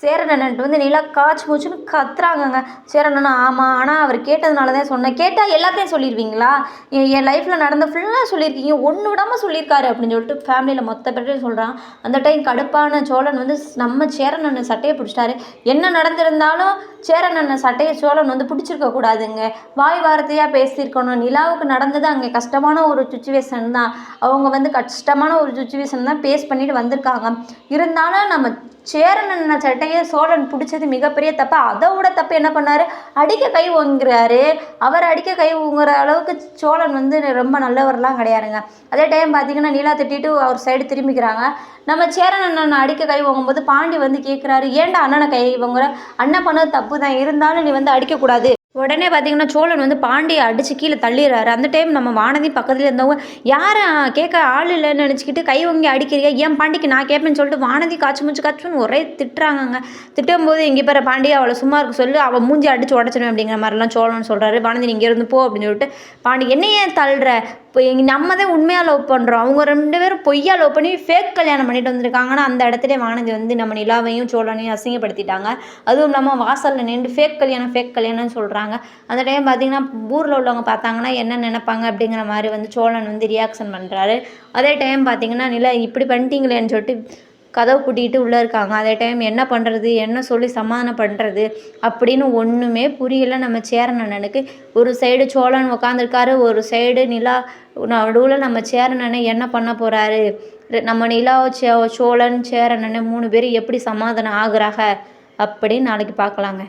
சேரன் அண்ணன்ட்ட வந்து நிலா காச்சு மூச்சுன்னு கத்துறாங்கங்க. சேரன் அண்ணா ஆமாம், ஆனால் அவர் கேட்டதுனால தான் சொன்னேன். கேட்டால் எல்லாத்தையும் சொல்லிடுவீங்களா? என் லைஃப்பில் நடந்த ஃபுல்லாக சொல்லியிருக்கீங்க, ஒன்று விடாமல் சொல்லியிருக்காரு அப்படின்னு சொல்லிட்டு ஃபேமிலியில் மொத்த பேர்ட்டையும் சொல்கிறான். அந்த டைம் கடுப்பான சோழன் வந்து நம்ம சேரன் அண்ணன் சட்டையை பிடிச்சிட்டாரு. என்ன நடந்திருந்தாலும் சேரன் அண்ணன் சட்டையை சோழன் வந்து பிடிச்சிருக்க கூடாதுங்க. வாய் வார்த்தையாக பேசியிருக்கணும். நிலாவுக்கு நடந்தது அங்கே கஷ்டமான ஒரு சுச்சுவேஷன் தான். அவங்க வந்து கஷ்டமான ஒரு சுச்சுவேஷன் தான் ஃபேஸ் பண்ணிட்டு வந்திருக்காங்க. இருந்தாலும் நம்ம சேரன் அண்ணன் சட்டையை சோழன் பிடிச்சது மிகப்பெரிய தப்பு. அதை விட தப்பு என்ன பண்ணார், அடிக்க கை ஓங்குறாரு. அவர் அடிக்க கை ஓங்குற அளவுக்கு சோழன் வந்து ரொம்ப நல்லவரெலாம் கிடையாதுங்க. அதே டைம் பார்த்திங்கன்னா நிலா திட்டிட்டு அவர் சைடு திரும்பிக்கிறாங்க. நம்ம சேரன் அண்ணன் அடிக்க கை ஓங்கும்போது பாண்டி வந்து கேட்குறாரு, ஏன்டா அண்ணனை கை ஓங்குற, அண்ணன் பண்ணது தப்பு தான், இருந்தாலும் நீ வந்து அடிக்கக்கூடாது. உடனே பார்த்தீங்கன்னா சோழன் வந்து பாண்டியை அடித்து கீழே தள்ளிடுறாரு. அந்த டைம் நம்ம வானதி பக்கத்தில் இருந்தவங்க யாரை கேட்க ஆள் இல்லைன்னு நினச்சிக்கிட்டு கை வாங்கி அடிக்கிறீங்க, ஏன் பாண்டிக்கு நான் கேட்பேன்னு சொல்லிட்டு வானதி காச்சுன்னு ஒரே திட்டுறாங்கங்க. திட்டும்போது இங்கே பாரு பாண்டியை அவளை சும்மா இருக்க சொல்லி அவள் மூஞ்சி அடித்து உடச்சிடும் அப்படிங்கிற மாதிரிலாம் சோழன் சொல்கிறாரு. வானதி இங்கே இருந்து போ அப்படின்னு சொல்லிட்டு பாண்டி என்ன ஏன் தள்ளுற, இப்போ நம்ம தான் உண்மையாக லவ் பண்ணுறோம், அவங்க 2 பேரும் பொய்யா லவ் பண்ணி ஃபேக் கல்யாணம் பண்ணிட்டு வந்திருக்காங்கன்னா அந்த இடத்துல வானதி வந்து நம்ம நிலாவையும் சோழனையும் அசிங்கப்படுத்திட்டாங்க. அதுவும் இல்லாமல் வாசலில் நின்று ஃபேக் கல்யாணம்னு சொல்கிறாங்க. அந்த டைம் பார்த்திங்கன்னா ஊரில் உள்ளவங்க பார்த்தாங்கன்னா என்ன நினைப்பாங்க அப்படிங்கிற மாதிரி வந்து சோழன் வந்து ரியாக்ஷன் பண்ணுறாரு. அதே டைம் பார்த்திங்கன்னா நிலா இப்படி பண்ணிட்டீங்களேன்னு சொல்லிட்டு கதவு பூட்டிக்கிட்டு உள்ளே இருக்காங்க. அதே டைம் என்ன பண்ணுறது, என்ன சொல்லி சமாதானம் பண்ணுறது அப்படின்னு ஒன்றுமே புரியலை நம்ம சேரன் அண்ணனுக்கு. ஒரு சைடு சோழன் உட்காந்துருக்காரு, ஒரு சைடு நிலா, நடுவில் நம்ம சேரன் அண்ணன் என்ன பண்ண போகிறாரு, நம்ம நிலா சோழன் சேரன் அண்ணன் 3 பேரும் எப்படி சமாதானம் ஆகுறாங்க அப்படின்னு நாளைக்கு பார்க்கலாங்க.